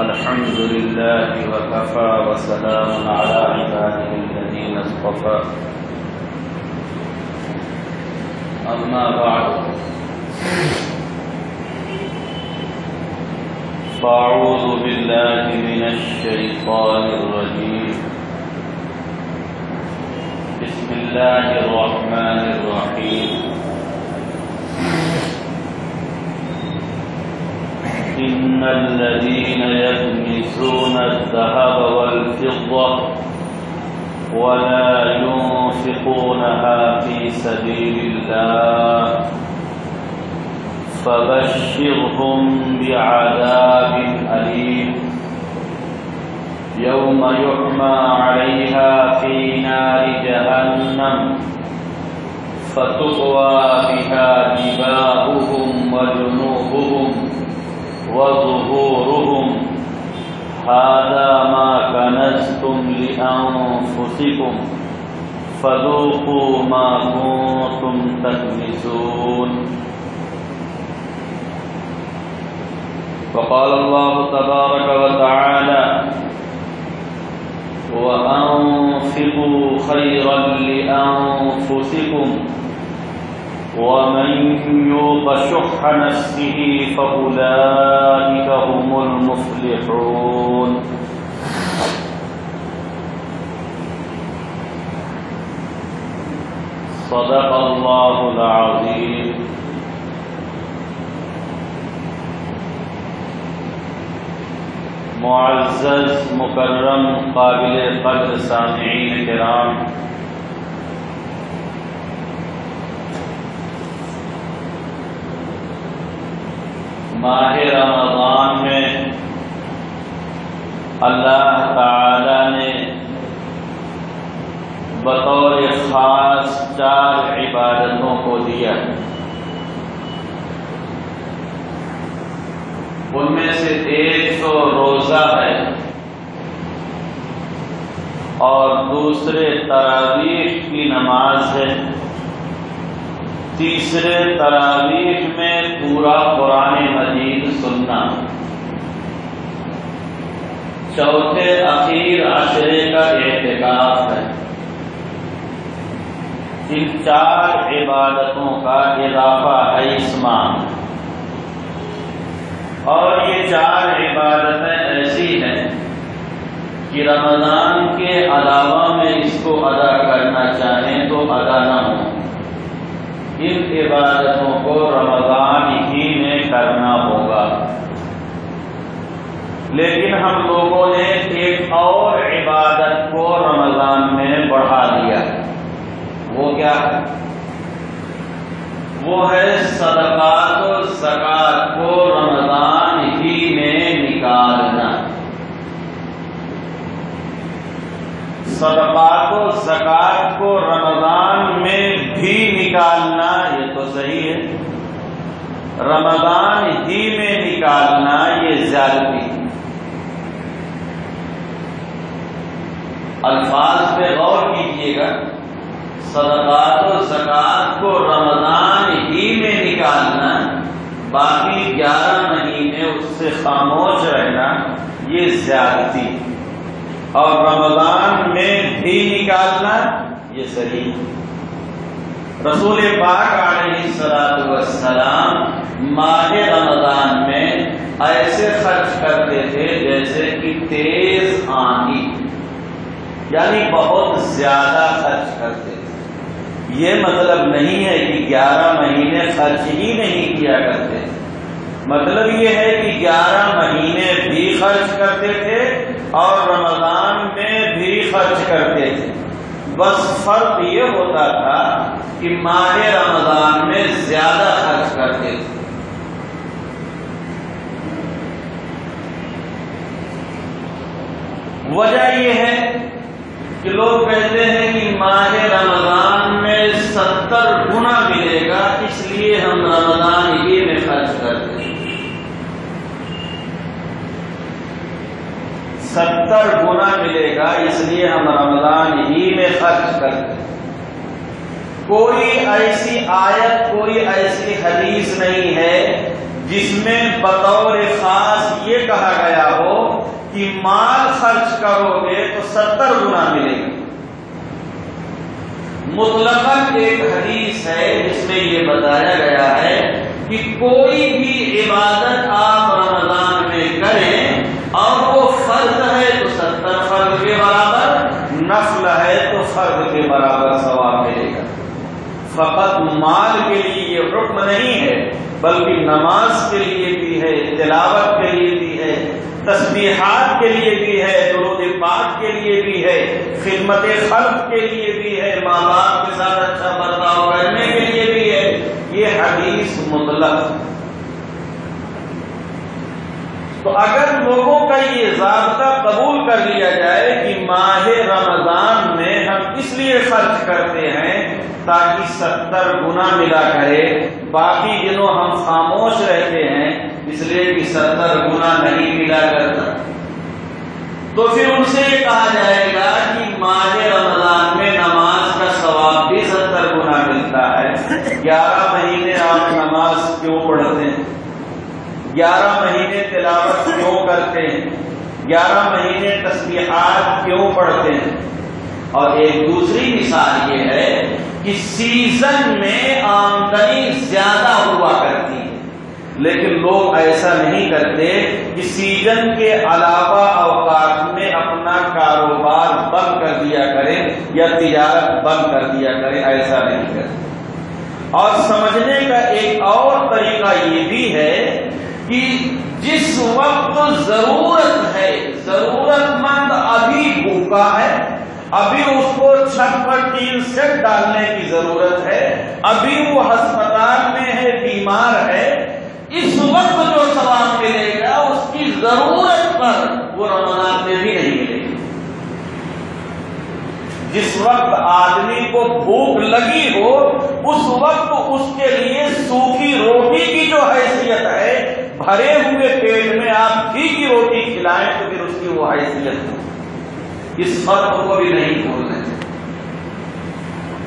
الحمد لله وكفى وسلام على عباده الذين اصطفى أما بعد فأعوذ بالله من الشيطان الرجيم بسم الله الرحمن الرحيم إن الذين يكنزون الذهب والفضة ولا ينفقونها في سبيل الله فبشرهم بعذاب أليم يوم يحمى عليها في نار جهنم فتطوى بها جباههم وجنوبهم وظهورهم هذا ما كنزتم لأنفسكم فذوقوا ما كنتم تكنزون. وقال الله تبارك وتعالى وأنفقوا خيرا لأنفسكم ومن يوق شح نفسه فأولئك هم المفلحون. صدق الله العظيم. معزز مکرم قابل قدر سامعین کرام، ماہ رمضان میں اللہ تعالی نے بطور خاص 4 عبادتوں کو دیا. ان میں سے ایک تو روزہ ہے اور دوسرے تراویح کی نماز ہے، تیسرے تراویح میں پورا قرآن مجید سننا، چوتھے اخیر عشرے کا اعتکاف ہے. ان 4 عبادتوں کا اضافہ ہے اس ماہ، اور یہ 4 عبادتیں ایسی ہیں کہ رمضان کے علاوہ میں اس کو ادا کرنا چاہیں تو ادا نہ ہو. ان عبادتوں کو رمضان ہی میں کرنا ہوگا. لیکن ہم لوگوں نے ایک اور عبادت کو رمضان میں بڑھا دیا. وہ کیا ہے؟ وہ ہے صدقات و زکات کو رمضان ہی میں نکالنا. صدقات و زکات کو رمضان میں بھی نکالنا یہ تو صحیح ہے، رمضان ہی میں نکالنا یہ زیادتی. الفاظ پہ غور کیجیے گا. صدقات و زکات کو رمضان ہی میں نکالنا، باقی 11 مہینے اس سے خاموش رہنا یہ زیادتی، اور رمضان میں بھی نکالنا یہ صحیح. رسول پاک علیہ السلام ماہ رمضان میں ایسے خرچ کرتے تھے جیسے کہ تیز آندھی، یعنی بہت زیادہ خرچ کرتے تھے. یہ مطلب نہیں ہے کہ 11 مہینے خرچ ہی نہیں کیا کرتے تھے، مطلب یہ ہے کہ 11 مہینے بھی خرچ کرتے تھے اور رمضان میں بھی خرچ کرتے تھے. بس فرق یہ ہوتا تھا کہ ماہ رمضان میں زیادہ خرچ کرتے تھے. وجہ یہ ہے کہ لوگ کہتے ہیں کہ ماہ رمضان میں 70 گنا ملے گا، اس لیے ہم رمضان ہی میں خرچ کرتے ہیں. 70 گنا ملے گا اس لیے ہم رمضان ہی میں خرچ کرتے ہیں. کوئی ایسی آیت، کوئی ایسی حدیث نہیں ہے جس میں بطور خاص یہ کہا گیا ہو کہ مال خرچ کرو گے تو 70 گنا ملے گا۔ مطلقاً ایک حدیث ہے جس میں یہ بتایا گیا ہے کہ کوئی بھی عبادت آپ رمضان میں کریں اور وہ فرض ہے تو 70 فرض کے برابر، نفل ہے تو فرض کے برابر ثواب ملے گا۔ فقط مال کے لیے یہ حکم نہیں ہے، بلکہ نماز کے لیے بھی ہے، تلاوت کے لیے بھی ہے، تسبیحات کے لیے بھی ہے، درود پاک کے لیے بھی ہے، خدمت خلق کے لیے بھی ہے، ماں باپ کے ساتھ اچھا برتاؤ کرنے کے لیے بھی ہے۔ یہ حدیث مطلق۔ تو اگر لوگوں کا یہ ضابطہ قبول کر لیا جائے کہ ماہ رمضان میں ہم اس لیے خرچ کرتے ہیں تاکہ 70 گنا ملا کرے، باقی دنوں ہم خاموش رہتے ہیں اس لیے کہ 70 گنا نہیں ملا کرتا، تو پھر ان سے یہ کہا جائے گا کہ ماہ رمضان میں نماز کا ثواب بھی 70 گنا ملتا ہے۔ 11 مہینے آپ نماز کیوں پڑھتے ہیں؟ 11 مہینے تلاوت کیوں کرتے ہیں؟ 11 مہینے تسبیحات کیوں پڑھتے ہیں؟ اور ایک دوسری مثال یہ ہے کہ سیزن میں آمدنی زیادہ ہوا کرتی ہے، لیکن لوگ ایسا نہیں کرتے کہ سیزن کے علاوہ اوقات میں اپنا کاروبار بند کر دیا کریں یا تجارت بند کر دیا کریں، ایسا نہیں کرتے۔ اور سمجھنے کا ایک اور طریقہ یہ بھی ہے کہ جس وقت ضرورت ہے، ضرورت مند ابھی بھوکا ہے، ابھی اس کو چھت پر ٹین سیٹ ڈالنے کی ضرورت ہے، ابھی وہ ہسپتال میں ہے، بیمار ہے، اس وقت جو ثواب ملے گا اس کی ضرورت پر وہ رمضان میں بھی نہیں ملے گا۔ جس وقت آدمی کو بھوک لگی ہو اس وقت اس کے لیے سوکھی روٹی کی جو حیثیت ہے، بھرے ہوئے پیٹ میں آپ گھی کی روٹی کھلائیں تو پھر اس کی وہ حیثیت ہے۔ اس فرق کو بھی نہیں بھولنا چاہیے۔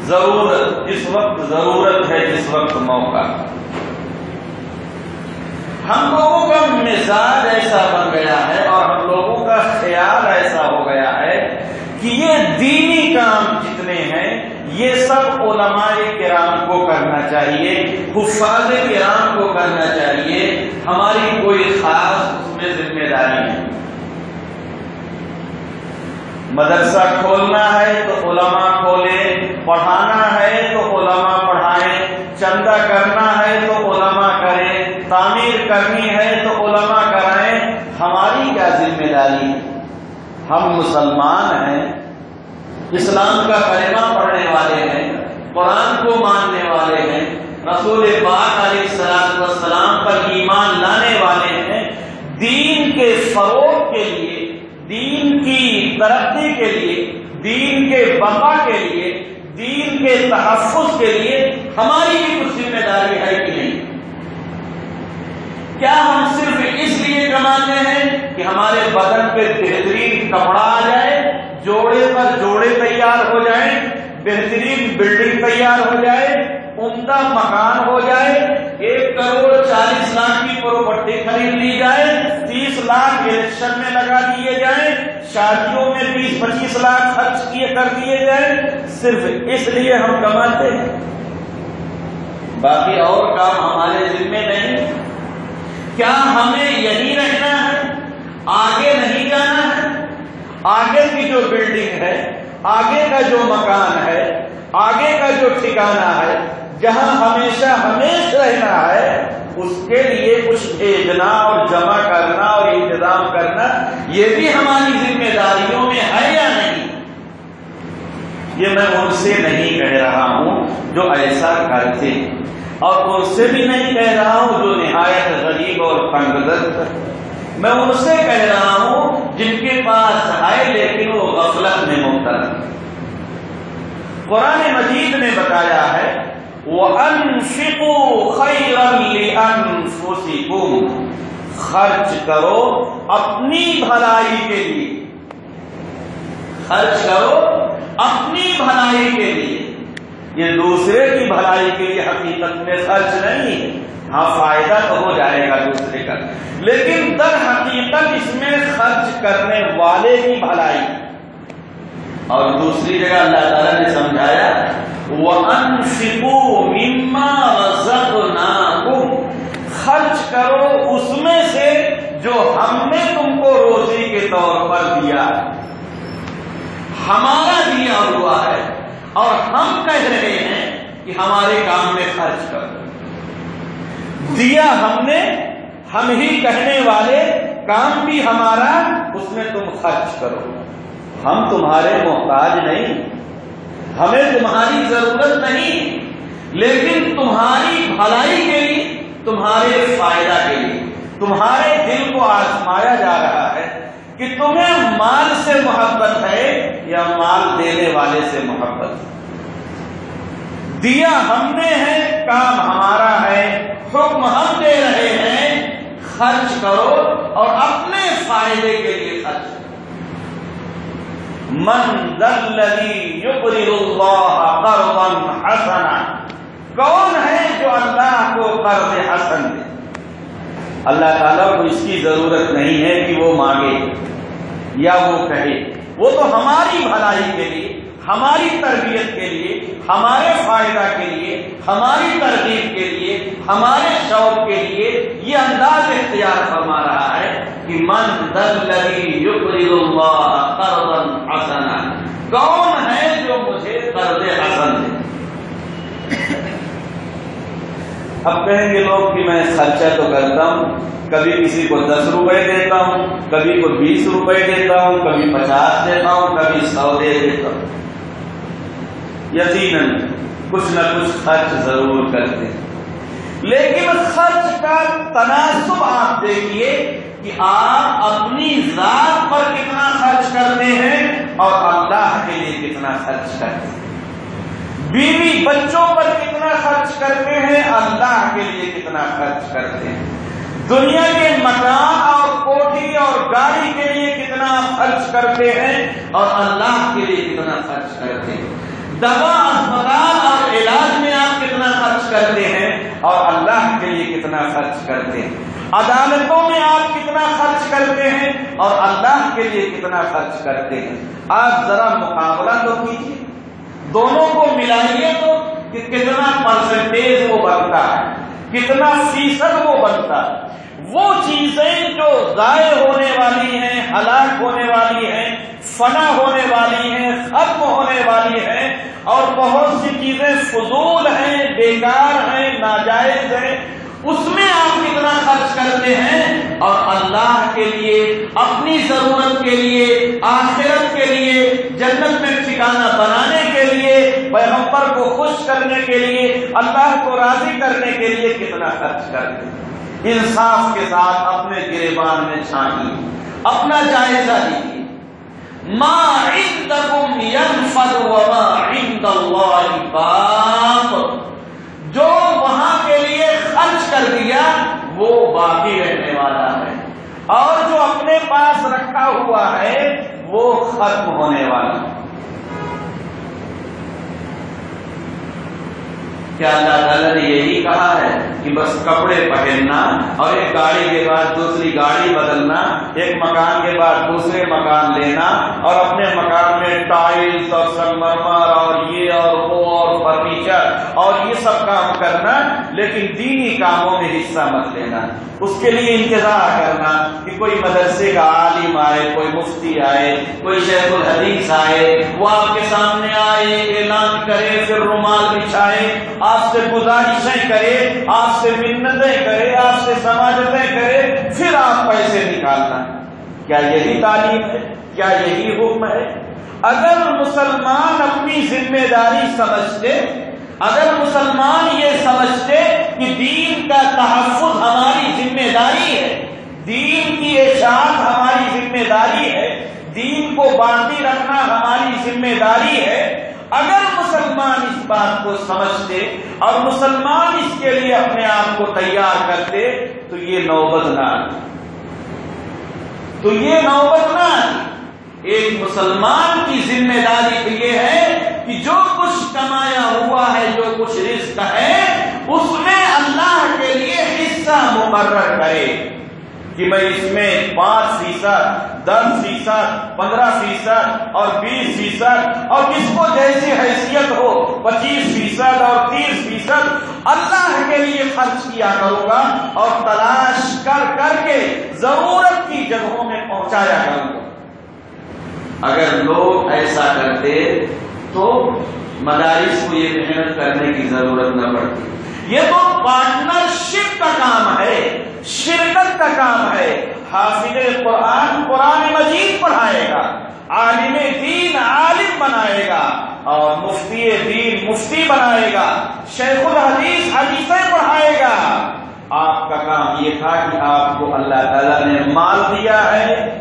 ضرورت، جس وقت ضرورت ہے، جس وقت موقع۔ ہم لوگوں کا مزاج ایسا بن گیا ہے اور ہم لوگوں کا خیال ایسا ہو گیا ہے کہ یہ دینی کام جتنے ہیں یہ سب علماء کرام کو کرنا چاہیے، حفاظ کرام کو کرنا چاہیے، ہماری کوئی خاص اس میں ذمہ داری نہیں۔ مدرسہ کھولنا ہے تو علماء کھولیں، پڑھانا ہے تو علماء پڑھائیں، چندہ کرنا ہے تو علماء کریں، تعمیر کرنی ہے تو علماء کرائیں۔ ہماری کیا ذمہ داری ہے؟ ہم مسلمان ہیں، اسلام کا کلمہ پڑھنے والے ہیں، قرآن کو ماننے والے ہیں، رسول پاک علیہ الصلوۃ والسلام پر ایمان لانے والے ہیں۔ دین کے فروغ کے لیے، دین کی ترقی کے لیے، دین کے بقا کے لیے، دین کے تحفظ کے لیے ہماری بھی کچھ ذمہ داری ہے کہ نہیں؟ کیا ہم صرف اس لیے کماتے ہیں کہ ہمارے بدن پہ بہترین کپڑا آ جائے، جوڑے پر جوڑے تیار ہو جائیں، بہترین بلڈنگ تیار ہو جائے، عمدہ مکان ہو جائے، 1 کروڑ 40 لاکھ کی پراپرٹی خرید لی جائے، 30 لاکھ الیکشن میں لگا دیے جائیں، شادیوں میں 20-25 لاکھ خرچ کر دیے جائیں؟ صرف اس لیے ہم کماتے ہیں، باقی اور کام ہمارے ذمہ نہیں؟ کیا ہمیں یہی رہنا ہے؟ آگے نہیں جانا ہے؟ آگے کی جو بلڈنگ ہے، آگے کا جو مکان ہے، آگے کا جو ٹھکانہ ہے، جہاں ہمیشہ رہنا ہے، اس کے لیے کچھ بھیجنا اور جمع کرنا اور انتظام کرنا، یہ بھی ہماری ذمہ داریوں میں ہے یا نہیں؟ یہ میں ان سے نہیں کہہ رہا ہوں جو ایسا کرتے، اور ان سے بھی نہیں کہہ رہا ہوں جو نہایت غریب اور تنگدست، میں ان سے کہہ رہا ہوں جن کے پاس ہے لیکن وہ غفلت میں مبتلا۔ قرآن مجید نے بتایا ہے وَأَنفِقُوا خَيْرًا لِأَنفُسِكُمْ، خرچ کرو اپنی بھلائی کے لیے، خرچ کرو اپنی بھلائی کے لیے۔ یہ دوسرے کی بھلائی کے لیے حقیقت میں خرچ نہیں ہے، ہاں فائدہ تو ہو جائے گا دوسرے کا، لیکن در حقیقت اس میں خرچ کرنے والے کی بھلائی۔ اور دوسری جگہ اللہ تعالیٰ نے سمجھایا وَأَنفِقُوا مِمَّا رَزَقْنَاكُمْ، خرچ کرو اس میں سے جو ہم نے تم کو روزی کے طور پر دیا، ہمارا دیا ہوا ہے اور ہم کہہ رہے ہیں کہ ہمارے کام میں خرچ کرو۔ دیا ہم نے، ہم ہی کہنے والے، کام بھی ہمارا، اس میں تم خرچ کرو۔ ہم تمہارے محتاج نہیں، ہمیں تمہاری ضرورت نہیں، لیکن تمہاری بھلائی کے لیے، تمہارے فائدہ کے لیے، تمہارے دل کو آزمایا جا رہا ہے کہ تمہیں مال سے محبت ہے یا مال دینے والے سے محبت ہے۔ دیا ہم نے ہے، کام ہمارا ہے، حکم ہم دے رہے ہیں، خرچ کرو اور اپنے فائدے کے لیے خرچ کرو۔ من ذا الذی یقرض اللہ قرضا حسنا، کون ہے جو اللہ کو قرض حسن دے؟ اللہ تعالیٰ کو اس کی ضرورت نہیں ہے کہ وہ مانگے یا وہ کہے، وہ تو ہماری بھلائی کے لیے، ہماری تربیت کے لیے، ہمارے فائدہ کے لیے، ہماری ترغیب کے لیے، ہمارے شوق کے لیے یہ انداز اختیار فرما رہا ہے کہ من ذا الذی یقرض اللہ قرضا حسنا، کون ہے جو مجھے قرض حسن دے؟ اب کہیں گے لوگ کہ میں خرچہ تو کرتا ہوں، کبھی کسی کو 10 روپے دیتا ہوں، کبھی کو 20 روپے دیتا ہوں، کبھی 50 دیتا ہوں، کبھی 100 دے دیتا ہوں۔ یقیناً کچھ نہ کچھ خرچ ضرور کرتے ہیں، لیکن خرچ کا تناسب آپ دیکھیے کہ آپ اپنی ذات پر کتنا خرچ کرتے ہیں اور اللہ کے لیے کتنا خرچ کرتے ہیں، بیوی بچوں پر کتنا خرچ کرتے ہیں، اللہ کے لیے کتنا خرچ کرتے ہیں، دنیا کے مکان اور کوٹھی اور گاڑی کے لیے کتنا خرچ کرتے ہیں اور اللہ کے لیے کتنا خرچ کرتے ہیں، دوا اسپتال اور علاج میں آپ کتنا خرچ کرتے ہیں اور اللہ کے لیے کتنا خرچ کرتے ہیں، عدالتوں میں آپ کتنا خرچ کرتے ہیں اور اللہ کے لیے کتنا خرچ کرتے ہیں۔ آپ ذرا مقابلہ تو کیجیے، دونوں کو ملائیے تو کہ کتنا پرسنٹیج وہ بنتا ہے، کتنا فیصد وہ بنتا ہے۔ وہ چیزیں جو ضائع ہونے والی ہیں، ہلاک ہونے والی ہیں، فنا ہونے والی ہیں، ختم ہونے والی ہیں، اور بہت سی چیزیں فضول ہیں، بیکار ہیں، ناجائز ہیں، اس میں آپ کتنا خرچ کرتے ہیں اور اللہ کے لیے، اپنی ضرورت کے لیے، آخرت کے لیے، جنت میں ٹھکانہ بنانے کے لیے، پیغمبر کو خوش کرنے کے لیے، اللہ کو راضی کرنے کے لیے کتنا خرچ کرتے ہیں۔ انصاف کے ساتھ اپنے گریبان میں چھانیے، اپنا جائزہ لیجیے۔ ما عندکم ينفد وما عند اللہ باق، جو وہاں کے لیے خرچ کر دیا وہ باقی رہنے والا ہے، اور جو اپنے پاس رکھا ہوا ہے وہ ختم ہونے والا ہے۔ کیا اللہ تعالیٰ نے یہی کہا ہے کہ بس کپڑے پہننا اور ایک گاڑی کے بعد دوسری گاڑی بدلنا، ایک مکان کے بعد دوسرے مکان لینا اور اپنے مکان میں ٹائلز اور سنگمرمر اور یہ اور وہ اور فرنیچر اور یہ سب کام کرنا، لیکن دینی کاموں میں حصہ مت لینا؟ اس کے لیے انتظار کرنا کہ کوئی مدرسے کا عالم آئے، کوئی مفتی آئے، کوئی شیخ الحدیث آئے، وہ آپ کے سامنے آئے، اعلان کرے، پھر رومال بچھائے، آپ سے گزارشیں کرے، آپ سے منتیں کرے، آپ سے سماجتیں کرے، پھر آپ پیسے نکالنا۔ کیا یہی تعلیم ہے؟ کیا یہی حکم ہے؟ اگر مسلمان اپنی ذمہ داری سمجھتے، اگر مسلمان یہ سمجھتے کہ دین کا تحفظ ہماری ذمہ داری ہے، دین کی اشاعت ہماری ذمہ داری ہے، دین کو باقی رکھنا ہماری ذمہ داری ہے، اگر مسلمان اس بات کو سمجھتے اور مسلمان اس کے لیے اپنے آپ کو تیار کرتے تو یہ نوبت نہ آتی، تو یہ نوبت نہ آتی۔ ایک مسلمان کی ذمہ داری یہ ہے کہ جو کچھ کمایا ہوا ہے، جو کچھ رزق ہے، اس میں اللہ کے لیے مقرر کرے کہ میں اس میں 5%، 10%، 15% اور 20% اور جس کو جیسی حیثیت ہو 25% اور 30% اللہ کے لیے خرچ کیا کروں گا اور تلاش کر کر کے ضرورت کی جگہوں میں پہنچایا کروں گا۔ اگر لوگ ایسا کرتے تو مدارس کو یہ محنت کرنے کی ضرورت نہ پڑتی۔ یہ تو پارٹنرشپ کا کام ہے، شرکت کا کام ہے۔ حافظ قرآن قرآن مجید پڑھائے گا، عالم دین عالم بنائے گا اور مفتی دین مفتی بنائے گا، شیخ الحدیث حدیثیں پڑھائے گا۔ آپ کا کام یہ تھا کہ آپ کو اللہ تعالیٰ نے مال دیا ہے،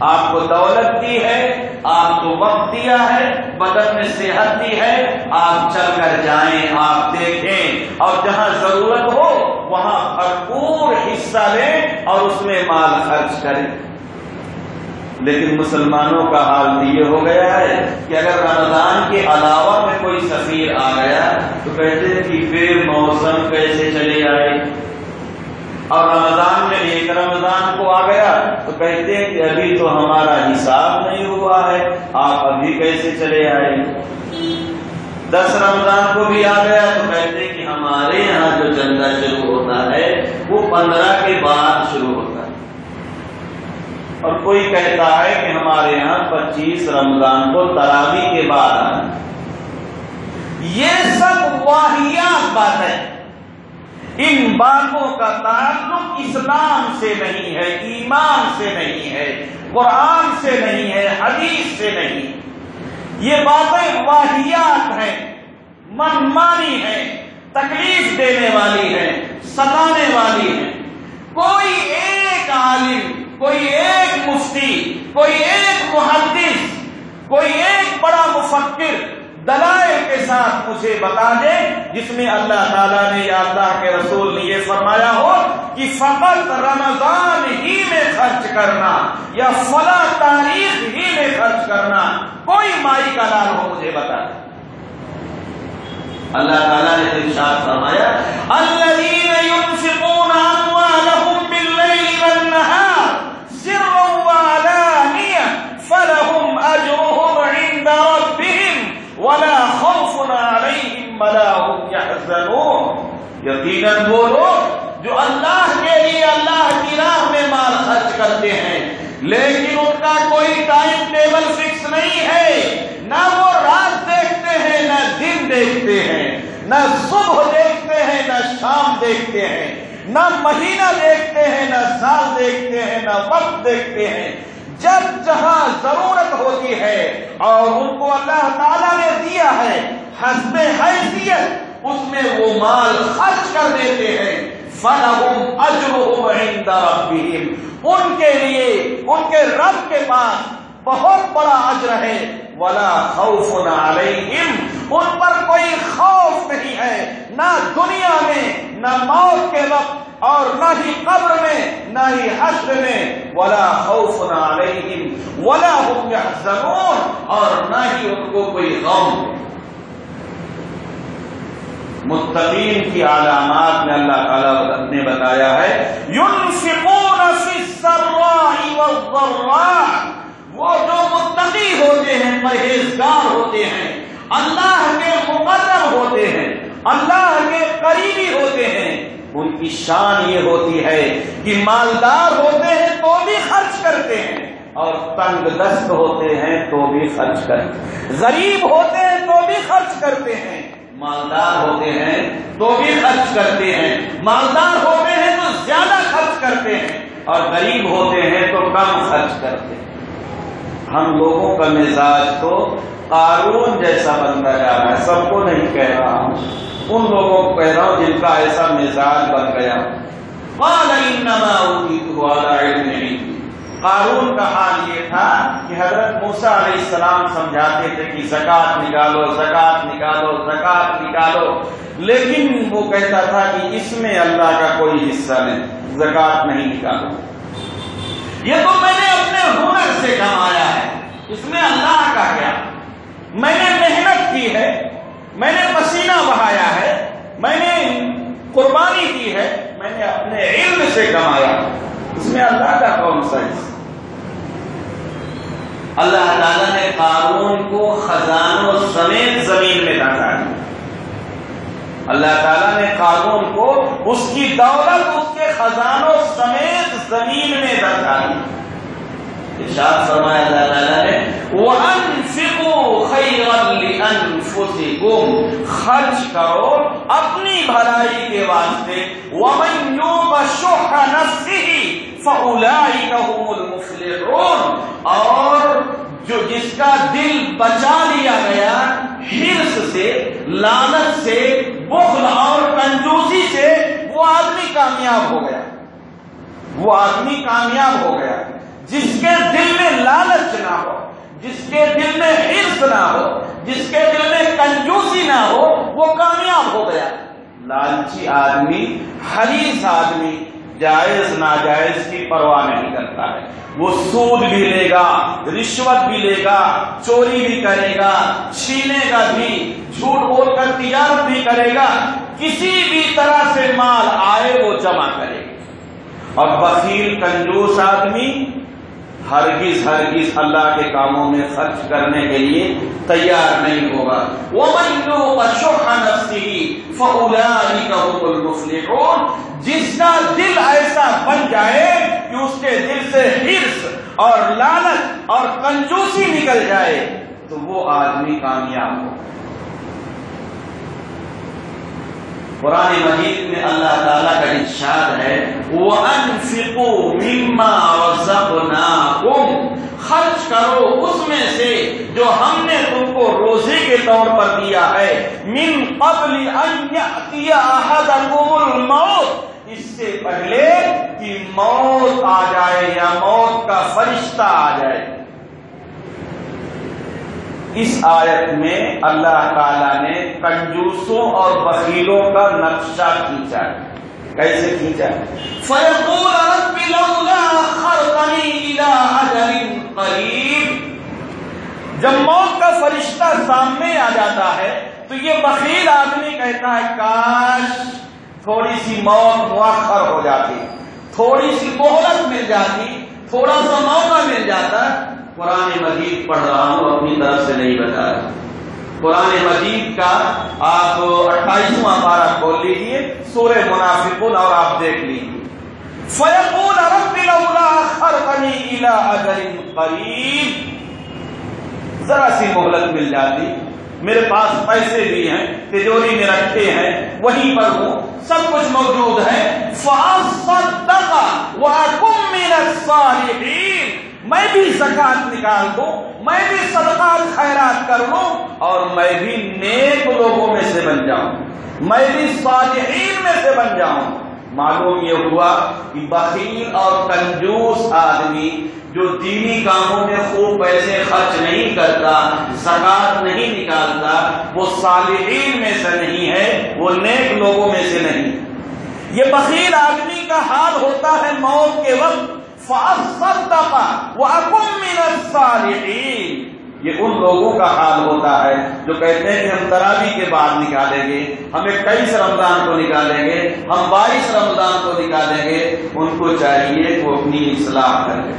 آپ کو دولت دی ہے، آپ کو وقت دیا ہے، بدن میں صحت دی ہے، آپ چل کر جائیں، آپ دیکھیں اور جہاں ضرورت ہو وہاں بھرپور حصہ لیں اور اس میں مال خرچ کریں۔ لیکن مسلمانوں کا حال یہ ہو گیا ہے کہ اگر رمضان کے علاوہ میں کوئی سفیر آ گیا تو کہتے ہیں کہ پھر موسم کیسے چلے آئے، اور رمضان میں ایک رمضان کو آ گیا تو کہتے ہیں کہ ابھی تو ہمارا حساب نہیں ہوا ہے، آپ ابھی کیسے چلے آئے۔ 10 رمضان کو بھی آ گیا تو کہتے ہیں کہ ہمارے یہاں جو چندہ شروع ہوتا ہے وہ 15 کے بعد شروع ہوتا ہے، اور کوئی کہتا ہے کہ ہمارے یہاں 25 رمضان کو تراویح کے بعد آنا۔ یہ سب واہیات باتیں، ان باتوں کا تعلق اسلام سے نہیں ہے، ایمان سے نہیں ہے، قرآن سے نہیں ہے، حدیث سے نہیں۔ یہ باتیں واہیات ہیں، منمانی ہیں، تکلیف دینے والی ہیں، ستانے والی ہیں۔ کوئی ایک عالم، کوئی ایک مفتی، کوئی ایک محدث، کوئی ایک بڑا مفکر دلائل کے ساتھ مجھے بتا دے جس میں اللہ تعالیٰ نے یا اللہ کے رسول نے یہ فرمایا ہو کہ فقط رمضان ہی میں خرچ کرنا یا فلاں تاریخ ہی میں خرچ کرنا، کوئی مائی کا لال ہو مجھے بتا دے۔ اللہ تعالیٰ نے ارشاد فرمایا الذین ينفقون اموالهم باللیل والنہار سرا وعلانیہ فلهم اجرهم عند ربهم ولا خوف علیہم ولا هم يحزنون۔ یقیناً وہ لوگ جو اللہ کے لیے اللہ کی راہ میں مال خرچ کرتے ہیں لیکن ان کا کوئی ٹائم ٹیبل فکس نہیں ہے، نہ وہ رات دیکھتے ہیں نہ دن دیکھتے ہیں، نہ صبح دیکھتے ہیں نہ شام دیکھتے ہیں، نہ مہینہ دیکھتے ہیں نہ سال دیکھتے ہیں نہ وقت دیکھتے ہیں۔ جب جہاں ضرورت ہوتی ہے اور ان کو اللہ تعالیٰ نے دیا ہے حسب حیثیت اس میں وہ مال خرچ کر دیتے ہیں۔ فَلَهُمْ أَجْرُهُمْ عِنْدَ رَبِّهِمْ، ان کے لیے ان کے رب کے پاس بہت بڑا اجر ہے۔ وَلَا خَوْفٌ عَلَيْهِمْ، ان پر کوئی خوف نہیں ہے، نہ دنیا میں نہ موت کے وقت اور نہ ہی قبر میں نہ ہی حشر میں۔ وَلَا خَوْفٌ عَلَيْهِمْ وَلَا هُمْ يَحْزَنُونَ، اور نہ ہی ان کو کوئی غم۔ متقین کی علامات میں اللہ تعالیٰ نے بتایا ہے يُنْفِقُونَ فِي السَّرَّاءِ وَالضَّرَّاءِ، وہ جو متقی ہوتے ہیں، پرہیزگار ہوتے ہیں، اللہ کے مقرب ہوتے ہیں، اللہ کے قریبی ہوتے ہیں، ان کی شان یہ ہوتی ہے کہ مالدار ہوتے ہیں تو بھی خرچ کرتے ہیں اور تنگ دست ہوتے ہیں تو بھی خرچ کرتے ہیں، غریب ہوتے ہیں تو بھی خرچ کرتے ہیں، مالدار ہوتے ہیں تو بھی خرچ کرتے ہیں، مالدار ہوتے ہیں تو زیادہ خرچ کرتے ہیں اور غریب ہوتے ہیں تو کم خرچ کرتے ہیں۔ ہم لوگوں کا مزاج تو قارون جیسا بنتا جا رہا ہے، سب کو نہیں کہہ رہا ہوں، ان لوگوں کو کہہ رہا ہوں جن کا ایسا مزاج بن گیا۔ قال انما اوتیتہ علی علم عندی، قارون کا حال یہ تھا کہ حضرت موسیٰ علیہ السلام سمجھاتے تھے کہ زکوٰۃ نکالو زکوٰۃ نکالو زکوٰۃ نکالو، لیکن وہ کہتا تھا کہ اس میں اللہ کا کوئی حصہ نہیں، زکوٰۃ نہیں نکالو، یہ تو میں نے اپنے ہنر سے کمایا ہے، اس میں اللہ کا کیا؟ میں نے محنت کی ہے، میں نے پسینہ بہایا ہے، میں نے قربانی کی ہے، میں نے اپنے علم سے کمایا، اس میں اللہ کا کون سا حصہ؟ اللہ تعالیٰ نے قارون کو خزانوں سمیت زمین میں دھکا دیا۔ اللہ تعالیٰ نے قارون کو اس کی دولت اس کے خزانوں سمیت زمین میں دھکا دیا۔ ارشاد فرمایا اللہ تعالیٰ نے وَأَنفِقُوا خَيْرًا لِأَنفُسِكُمْ، خرچ کرو اپنی بھلائی کے واسطے، وَمَن يُوقَ شُحَّ نَفْسِهِ فَأُولَٰئِكَ هُمُ الْمُفْلِحُونَ، اور جو جس کا دل بچا لیا گیا حرص سے، لالچ سے، بخل اور کنجوسی سے، وہ آدمی کامیاب ہو گیا، وہ آدمی کامیاب ہو گیا۔ جس کے دل میں لالچ نہ ہو، جس کے دل میں حرص نہ ہو، جس کے دل میں کنجوسی نہ ہو، وہ کامیاب ہو گیا۔ لالچی آدمی، حریص آدمی جائز ناجائز کی پرواہ نہیں کرتا ہے، وہ سود بھی لے گا، رشوت بھی لے گا، چوری بھی کرے گا، چھینے گا بھی، جھوٹ بول کر تجارت بھی کرے گا، کسی بھی طرح سے مال آئے وہ جمع کرے گا۔ اور بخیل کنجوس آدمی ہرگز اللہ کے کاموں میں خرچ کرنے کے لیے تیار نہیں ہوگا۔ وَمَن يُوقَ شُحَّ نَفْسِهِ فَأُولَٰئِكَ هُمُ الْمُفْلِحُونَ، جس کا دل ایسا بن جائے کہ اس کے دل سے حرص اور لالچ اور کنجوسی نکل جائے تو وہ آدمی کامیاب ہو۔ قرآن مجید میں اللہ تعالیٰ کا ارشاد ہے وَأَنفِقُوا مِمَّا رَزَقْنَاكُمْ، خرچ کرو اس میں سے جو ہم نے تم کو روزے کے طور پر دیا ہے، مِن قَبْلِ أَن يَأْتِيَ أَحَدَكُمُ الْمَوْتُ، اس سے پہلے کہ موت آ جائے یا موت کا فرشتہ آ جائے۔ اس آیت میں اللہ تعالیٰ نے کنجوسوں اور بخیلوں کا نقشہ کھینچا ہے۔ کیسے کھینچا ہے؟ فَيَقُولَ رَبِّ لَوْلَا أَخَّرْتَنِي إِلَىٰ أَجَلٍ قَرِيبٍ، جب موت کا فرشتہ سامنے آ جاتا ہے تو یہ بخیل آدمی کہتا ہے کاش تھوڑی سی موت مؤخر ہو جاتی، تھوڑی سی مہلت مل جاتی، تھوڑا سا موقع مل جاتا۔ قرآن مجید پڑھ رہا ہوں، اپنی طرف سے نہیں بتا رہا۔ قرآن مجید کا آپ 28واں پارہ کھول لیجیے، سورہ منافقون، اور آپ دیکھ لیجیے فَيَقُولَ رَبِّ لَوْلَا أَخَّرْتَنِي إِلَىٰ أَجَلٍ قَرِيبٍ، ذرا سی مہلت مل جاتی، میرے پاس پیسے بھی ہیں، تجوری میں رکھے ہیں، وہیں پر ہوں، سب کچھ موجود ہے، فَأَصَّدَّقَ وَأَكُن مِّنَ الصَّالِحِينَ، میں بھی زکات نکال دوں، میں بھی صدقات خیرات کر لوں، اور میں بھی نیک لوگوں میں سے بن جاؤں، میں بھی صالحین میں سے بن جاؤں۔ معلوم یہ ہوا کہ بخیل اور کنجوس آدمی جو دینی کاموں میں خوب پیسے خرچ نہیں کرتا، زکات نہیں نکالتا، وہ صالحین میں سے نہیں ہے، وہ نیک لوگوں میں سے نہیں۔ یہ بخیل آدمی کا حال ہوتا ہے موت کے وقت فَأَصَّدَّقَ وَأَكُن مِّنَ الصَّالِحِينَ، یہ ان لوگوں کا حال ہوتا ہے جو کہتے ہیں کہ ہم تراویح کے بعد نکالیں گے، ہم 21 رمضان کو نکالیں گے، ہم 22 رمضان کو نکالیں گے۔ ان کو چاہیے کہ وہ اپنی اصلاح کریں،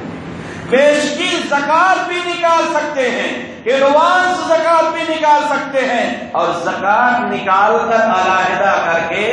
بیشکی زکات بھی نکال سکتے ہیں، ایڈوانس زکات بھی نکال سکتے ہیں، اور زکات نکال کر علیحدہ کر کے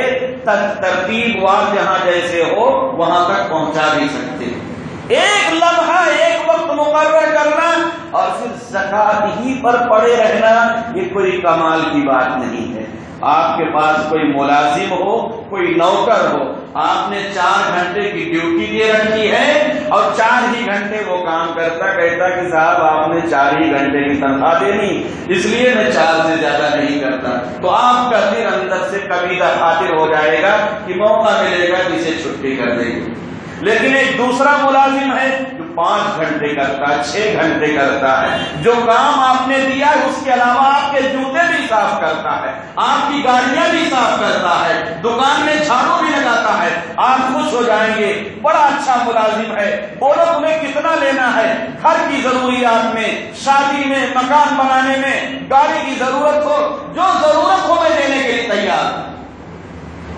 ترتیب وار جہاں جیسے ہو وہاں تک پہنچا بھی سکتے ہیں۔ ایک لمحہ ایک وقت مقرر کرنا اور پھر زکات ہی پر پڑے رہنا یہ کوئی کمال کی بات نہیں ہے۔ آپ کے پاس کوئی ملازم ہو، کوئی نوکر ہو، آپ نے 4 گھنٹے کی ڈیوٹی دے رکھی ہے اور 4 ہی گھنٹے وہ کام کرتا، کہتا کہ صاحب آپ نے 4 ہی گھنٹے کی تنخواہ دینی، اس لیے میں 4 سے زیادہ نہیں کرتا، تو آپ کا دل اندر سے قبیلہ خاطر ہو جائے گا کہ موقع ملے گا کسی چھٹی کر دے گی۔ لیکن ایک دوسرا ملازم ہے جو 5 گھنٹے کرتا ہے، 6 گھنٹے کرتا ہے، جو کام آپ نے دیا ہے اس کے علاوہ آپ کے جوتے بھی صاف کرتا ہے، آپ کی گاڑیاں بھی صاف کرتا ہے، دکان میں جھاڑو بھی لگاتا ہے، آپ خوش ہو جائیں گے، بڑا اچھا ملازم ہے۔ بولو تمہیں کتنا لینا ہے؟ گھر کی ضروریات میں، شادی میں، مکان بنانے میں، گاڑی کی ضرورت ہو، جو ضرورت ہو میں دینے کے لیے تیار۔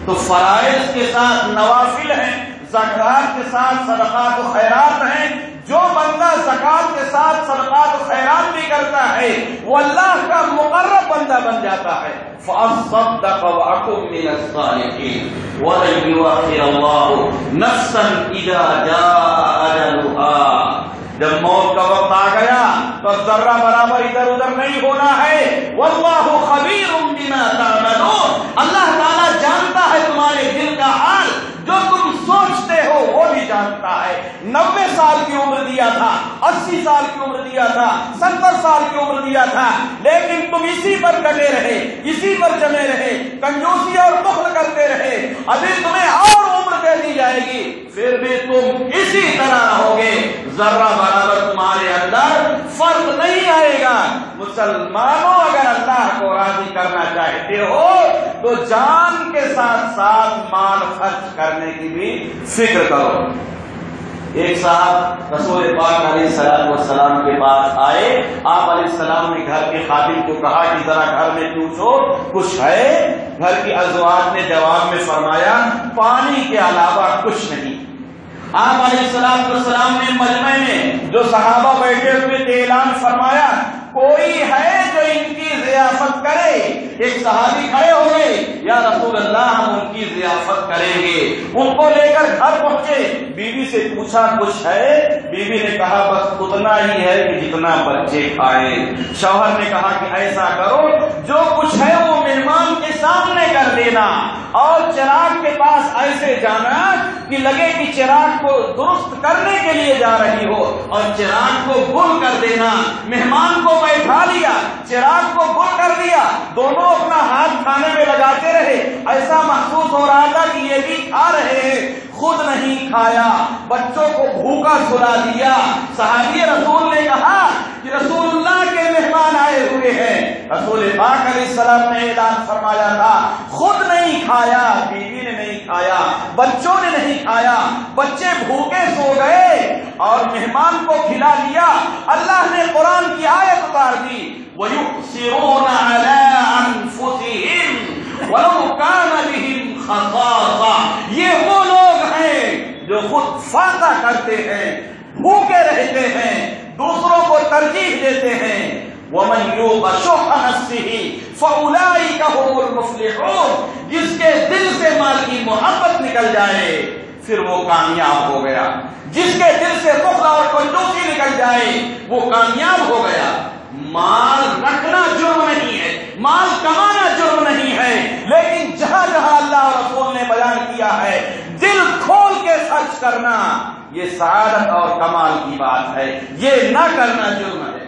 تو فرائض کے ساتھ نوافل ہیں، زکات کے ساتھ صدقات و خیرات ہیں. جو بندہ زکات کے ساتھ صدقات و خیرات بھی کرتا ہے وہ اللہ کا مقرب بندہ بن جاتا ہے. فَأَصَّدَّقَ وَأَكُن مِّنَ الصَّالِحِينَ وَلَن يُؤَخِّرَ اللَّهُ نَفْسًا إِذَا جَاءَ أَجَلُهَا. جب موت کا وقت آ گیا تو ذرہ برابر ادھر ادھر نہیں ہونا ہے. واللہ خبیر بما تعملون. اللہ تعالیٰ جانتا ہے تمہارے دل کا حال، جو تم سوچتے ہو وہ بھی جانتا ہے. 90 سال کی عمر دیا تھا، 80 سال کی عمر دیا تھا، 70 سال کی عمر دیا تھا، لیکن تم اسی پر ڈٹے رہے، اسی پر جمے رہے، کنجوسی اور بخل کرتے رہے. ابھی تمہیں اور عمر دے دی جائے گی، پھر بھی تم اسی طرح رہو گے. ذرہ برابر تمہارے اندر فرق نہیں آئے گا. مسلمانوں، اگر اللہ کو راضی کرنا چاہتے ہو تو جان کے ساتھ ساتھ مال خرچ کرنے کی بھی فکر کرو. ایک صاحب رسول پاک علیہ السلام کے پاس آئے. آپ علیہ السلام نے گھر کے خادم کو کہا کہ ذرا گھر میں پوچھو کچھ ہے. گھر کی ازواج نے جواب میں فرمایا پانی کے علاوہ کچھ نہیں. آپ علیہ السلام نے مجمع میں جو صحابہ بیٹھے ہوئے تھے اعلان فرمایا کوئی ہے جو ان کی ضیافت کرے. ایک صحابی کھڑے ہو گئے، یا رسول اللہ ہم ان کی ضیافت کریں گے. ان کو لے کر گھر پہنچے، بیوی سے پوچھا کچھ ہے؟ بیوی نے کہا بس اتنا ہی ہے کہ جتنا بچے کھائیں. شوہر نے کہا کہ ایسا کرو جو کچھ ہے وہ مہمان کے سامنے کر دینا، اور چراغ کے پاس ایسے جانا کہ لگے کہ چراغ کو درست کرنے کے لیے جا رہی ہو، اور چراغ کو گل کر دینا. مہمان کو بیٹھا لیا، چراغ کو گل کر دیا، دونوں اپنا ہاتھ کھانے میں لگاتے رہے. ایسا محسوس ہو رہا تھا کہ یہ بھی کھا رہے ہیں، خود نہیں کھایا، بچوں کو بھوکا سلا دیا. صحابی رسول نے کہا کہ رسول اللہ کے مہمان آئے ہوئے ہیں. رسول پاک علیہ السلام نے اعلان فرمایا تھا خود نہیں کھایا، بیوی نے نہیں کھایا، بچوں نے نہیں کھایا، بچے بھوکے سو گئے اور مہمان کو کھلا لیا. اللہ نے قرآن کی آیت اتار دی وَيُؤْثِرُونَ عَلَىٰ أَنفُسِهِمْ وَلَوْ كَانَ بِهِمْ خَصَاصَةٌ. یہ وہ لوگ ہیں جو خود فاقہ کرتے ہیں، بھوکے رہتے ہیں، دوسروں کو ترجیح دیتے ہیں. وَمَنْ يُوقَ شُحَّ نَفْسِهِ فَأُولَٰئِكَ هُمُ الْمُفْلِحُونَ. جس کے دل سے مال کی محبت نکل جائے پھر وہ کامیاب ہو گیا. جس کے دل سے بخل اور کنجوسی نکل جائے وہ کامیاب ہو گیا. مال رکھنا جرم نہیں ہے، مال کمانا جرم نہیں ہے، لیکن جہاں جہاں اللہ اور رسول نے بیان کیا ہے دل کھول کے خرچ کرنا یہ سعادت اور کمال کی بات ہے. یہ نہ کرنا جرم ہے.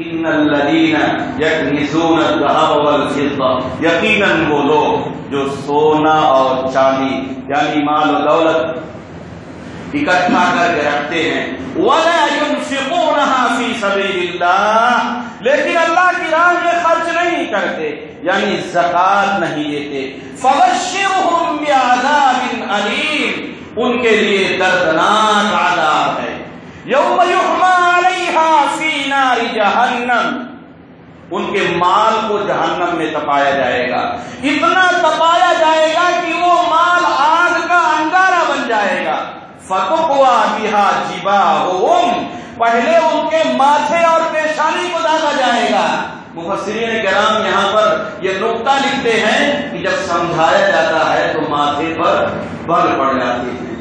ان الذین یکنزون الذهب والفضة. یقیناً وہ لوگ جو سونا اور چاندی یعنی مال و دولت اکٹھا کر کے رکھتے ہیں وَلَا يُنْفِقُونَهَا فِي سَبِيلِ اللَّهِ، لیکن اللہ کی راہ میں خرچ نہیں کرتے یعنی زکات نہیں دیتے. فَبَشِّرْهُمْ بِعَذَابٍ أَلِيمٍ. ان کے لیے دردناک عذاب ہے. يَوْمَ يُحْمَى عَلَيْهَا فِي نَارِ جَهَنَّمَ. ان کے مال کو جہنم میں تپایا جائے گا، اتنا تپایا جائے گا کہ وہ مال آگ کا انگارہ بن جائے گا. فَتُقْوَى بِهَا جِبَاهُهُمْ. پہلے ان کے ماتھے اور پیشانی کو داغا جائے گا. مفسرین کرام یہاں پر یہ نقطہ لکھتے ہیں کہ جب سمجھایا جاتا ہے تو ماتھے پر بل پڑ جاتے ہیں.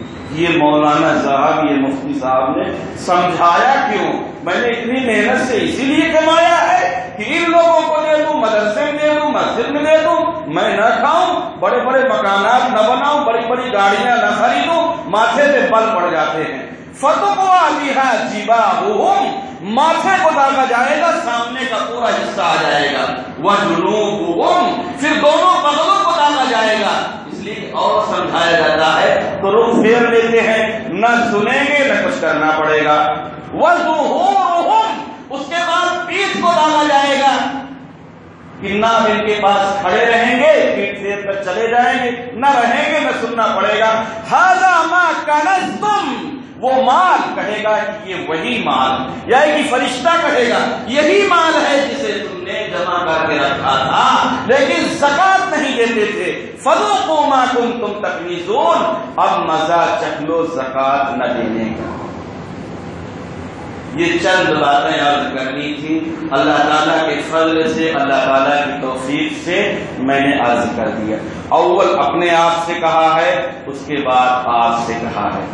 یہ مولانا صاحب، یہ مفتی صاحب نے سمجھایا کیوں؟ میں نے اتنی محنت سے اسی لیے کمایا ہے کہ ان لوگوں کو دے دوں، مدرسے میں دے دوں، مسجد میں دے دوں، میں نہ کھاؤں، بڑے بڑے مکانات نہ بناؤں، بڑی بڑی گاڑیاں نہ خریدوں. ماتھے پہ بل پڑ جاتے ہیں. فَتُقْوَى بِهَا جِبَاهُهُمْ. ماتھے کو داغا جائے گا، سامنے کا پورا حصہ آ جائے گا. وَجُنُوبُهُمْ. پھر دونوں بغلوں کو داغا جائے گا. اس لیے اور سمجھایا جاتا ہے تو رخ پھیر لیتے ہیں، نہ سنیں گے نہ کچھ کرنا پڑے گا. وَظُهُورُهُمْ. اس کے بعد پیٹھ کو داغا جائے گا کہ نہ ان کے پاس کھڑے رہیں گے، پیٹ پھیر کر چلے جائیں گے، نہ رہیں گے نہ سننا پڑے گا. هَذَا مَا كَنَزْتُمْ وہ مال کہے گا کہ یہ وہی مال، یا ایک فرشتہ کہے گا یہی مال ہے جسے تم نے جمع کر کے رکھا تھا لیکن زکات نہیں دیتے تھے، فذوقوا ما کنتم تکنزون، اب مزہ چکھ لو زکات نہ دینے کا۔ یہ چند باتیں عرض کرنی تھی، اللہ تعالیٰ کے فضل سے، اللہ تعالیٰ کی توفیق سے میں نے عرض کر دیا۔ اول اپنے آپ سے کہا ہے، اس کے بعد آپ سے کہا ہے۔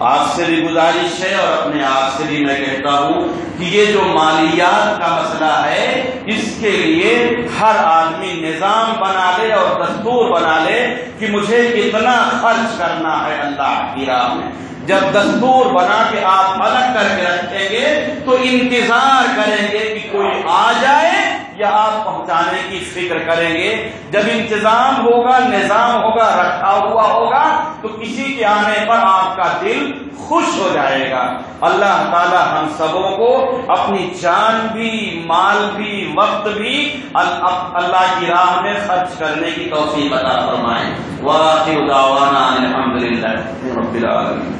آپ سے بھی گزارش ہے اور اپنے آپ سے بھی میں کہتا ہوں کہ یہ جو مالیات کا مسئلہ ہے، اس کے لیے ہر آدمی نظام بنا لے اور دستور بنا لے کہ مجھے کتنا خرچ کرنا ہے اللہ کی راہ میں۔ جب دستور بنا کے آپ الگ کر کے رکھیں گے تو انتظار کریں گے کہ کوئی آ جائے یا آپ پہنچانے کی فکر کریں گے۔ جب انتظام ہوگا، نظام ہوگا، رکھا ہوا ہوگا تو کسی کے آنے پر آپ کا دل خوش ہو جائے گا۔ اللہ تعالی ہم سبوں کو اپنی جان بھی، مال بھی، وقت بھی اللہ کی راہ میں خرچ کرنے کی توفیق عطا فرمائے۔ وآخر دعوانا الحمدللہ رب العالمین۔